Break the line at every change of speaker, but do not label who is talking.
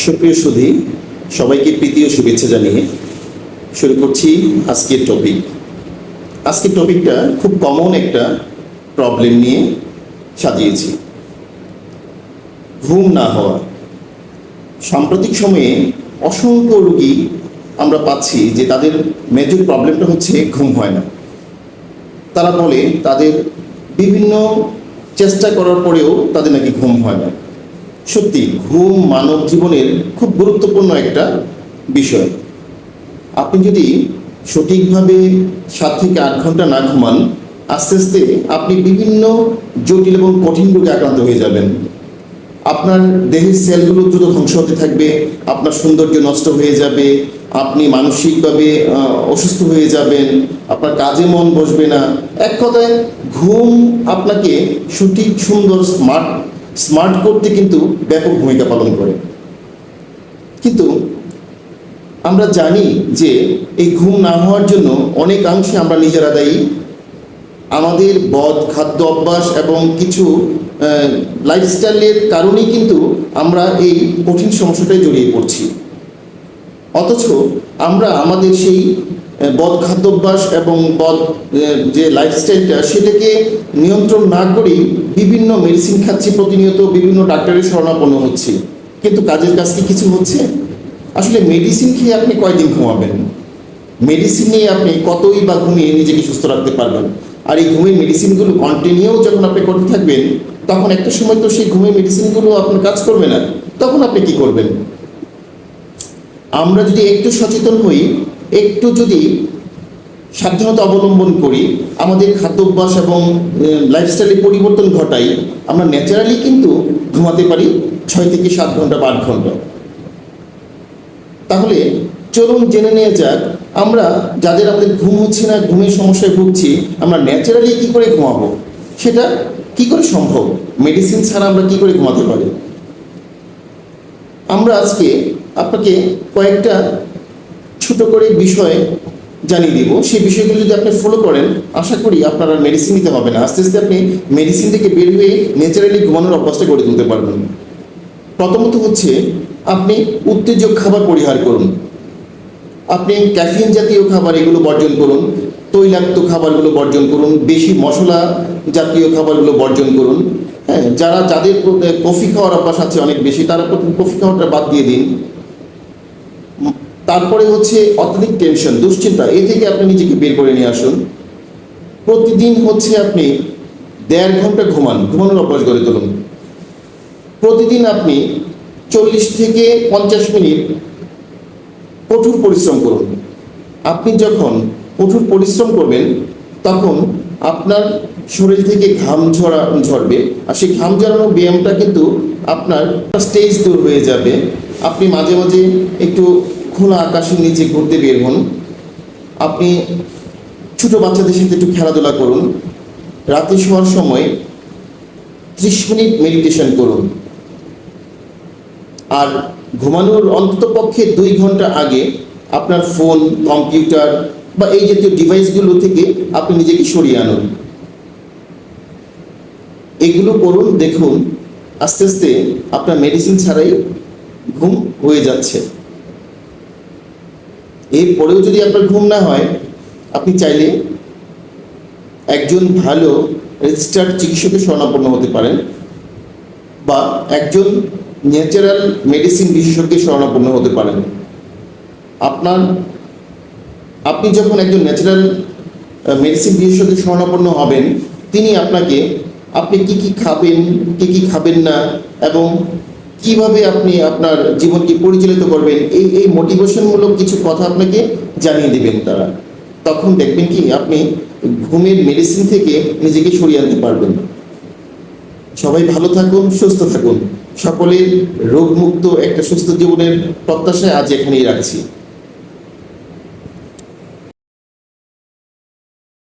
সুপ্রিয় সুধী, সবাইকে প্রীতি ও শুভেচ্ছা জানিয়ে শুরু করছি আজকের টপিক। আজকের টপিকটা খুব কমন একটা প্রবলেম নিয়ে সাজিয়েছি, ঘুম না হওয়া। সাম্প্রতিক সময়ে অসংখ্য রোগী আমরা পাচ্ছি যে তাদের মেজর প্রবলেমটা হচ্ছে ঘুম হয় না। তারা বলে তাদের বিভিন্ন চেষ্টা করার পরেও তাদের নাকি ঘুম হয় না। সত্যি ঘুম মানব জীবনের খুব গুরুত্বপূর্ণ একটা বিষয়। আপনি যদি সঠিকভাবে 7 থেকে 8 ঘন্টা না ঘুমান, আস্তে আস্তে আপনি বিভিন্ন জটিল এবং কঠিন রোগে আক্রান্ত হয়ে যাবেন। আপনার দেহের সেলগুলো দ্রুত ধ্বংস হতে থাকবে, আপনার সৌন্দর্য নষ্ট হয়ে যাবে, আপনি মানসিকভাবে অসুস্থ হয়ে যাবেন, আপনার কাজে মন বসবে না। এক কথায় ঘুম আপনাকে সঠিক, সুন্দর, স্মার্ট করতে কিন্তু ব্যাপক ভূমিকা পালন করে। কিন্তু আমরা জানি যে এই ঘুম না হওয়ার জন্য অনেকাংশে আমরা নিজেরা দায়ী। আমাদের বদ খাদ্য অভ্যাস এবং কিছু লাইফস্টাইলের কারণেই কিন্তু আমরা এই কঠিন সমস্যাটায় জড়িয়ে পড়ছি। অথচ আমরা আমাদের সেই বদ খাদ্যাভ্যাস এবং যে লাইফস্টাইলটা, সেটাকে নিয়ন্ত্রণ না করেই বিভিন্ন মেডিসিন খাচ্ছি, প্রতিনিয়ত বিভিন্ন ডাক্তারের শরণাপন্ন হচ্ছি। কিন্তু কাজের কাজ কি কিছু হচ্ছে? আসলে মেডিসিন খেয়ে আপনি কয়দিন ঘুমাবেন? মেডিসিন নিয়ে আপনি কতই বা ঘুমিয়ে নিজেকে সুস্থ রাখতে পারবেন? আর এই ঘুমের মেডিসিনগুলো কন্টিনিউ যখন আপনি করতে থাকবেন, তখন একটা সময় তো সেই ঘুমের মেডিসিনগুলো আপনার কাজ করবে না। তখন আপনি কি করবেন? আমরা যদি একটু সচেতন হই, একটু যদি সাবধানতা অবলম্বন করি, আমাদের খাদ্যাভ্যাস এবং লাইফস্টাইলে পরিবর্তন ঘটাই, আমরা ন্যাচারালি কিন্তু ঘুমাতে পারি 6 থেকে 7 ঘন্টা বা 8 ঘন্টা। তাহলে চলুন জেনে নিয়ে যাক, আমরা যাদের আমাদের ঘুম হচ্ছে না, ঘুমের সমস্যায় ভুগছি, আমরা ন্যাচারালি কী করে ঘুমাবো, সেটা কি করে সম্ভব? মেডিসিন ছাড়া আমরা কি করে ঘুমাতে পারি? আমরা আজকে আপনাকে কয়েকটা ছোট করে বিষয় জানিয়ে দিব। সেই বিষয়গুলো যদি আপনি ফলো করেন, আশা করি আপনার আর মেডিসিন নিতে হবে না। আস্তে আস্তে আপনি মেডিসিন থেকে বের হয়ে ন্যাচারালি ঘুমানোর অভ্যাসটা গড়ে তুলতে পারবেন। প্রথমত হচ্ছে, আপনি উত্তেজক খাবার পরিহার করুন। আপনি ক্যাফিন জাতীয় খাবার এগুলো বর্জন করুন, তৈলাক্ত খাবারগুলো বর্জন করুন, বেশি মশলা জাতীয় খাবারগুলো বর্জন করুন। হ্যাঁ, যাদের কফি খাওয়ার অভ্যাস আছে অনেক বেশি, তারা কফি খাওয়াটা বাদ দিয়ে দিন। তারপরে হচ্ছে অত্যধিক টেনশন, দুশ্চিন্তা, এ থেকে আপনি নিজেকে বের করে নিয়ে আসুন। প্রতিদিন হচ্ছে আপনি 1.5 ঘন্টা ঘুমানোর অভ্যাস গড়ে তুলুন। প্রতিদিন আপনি 40 থেকে 50 মিনিট কঠোর পরিশ্রম করুন। আপনি যখন কঠোর পরিশ্রম করবেন, তখন আপনার শরীর থেকে ঘাম ঝরবে, আর সেই ঘাম ঝরানোর ব্যায়ামটা কিন্তু আপনার স্ট্রেস দূর হয়ে যাবে। আপনি মাঝে মাঝে একটু খোলা আকাশের নিচে ঘুরতে বের হন। আপনি ছোটো বাচ্চাদের সাথে একটু খেলাধুলা করুন। রাতে শোয়ার সময় 30 মিনিট মেডিটেশন করুন। আর ঘুমানোর অন্ততপক্ষে 2 ঘন্টা আগে আপনার ফোন, কম্পিউটার বা এই জাতীয় ডিভাইসগুলো থেকে আপনি নিজেকে সরিয়ে আনুন। এগুলো করুন, দেখুন আস্তে আস্তে আপনার মেডিসিন ছাড়াই ঘুম হয়ে যাচ্ছে। এরপরেও যদি আপনার ঘুম না হয়, আপনি চাইলে একজন ভালো রেজিস্টার্ড চিকিৎসকের শরণাপন্ন হতে পারেন, বা একজন ন্যাচারাল মেডিসিন বিশেষজ্ঞের শরণাপন্ন হতে পারেন। আপনি যখন একজন ন্যাচারাল মেডিসিন বিশেষজ্ঞের শরণাপন্ন হবেন, তিনি আপনি কি কি খাবেন, কি কি খাবেন না, এবং কিভাবে আপনি আপনার জীবনকে পরিচালিত করবেন, এই মোটিভেশনমূলক কিছু কথা আপনাকে জানিয়ে দেবেন তারা। তখন দেখবেন কি আপনি ঘুমের মেডিসিন থেকে নিজেকে সরিয়ে আনতে পারবেন। সবাই ভালো থাকুন, সুস্থ থাকুন। সকলের রোগমুক্ত একটা সুস্থ জীবনের প্রত্যাশায় আজ এখানেই রাখছি।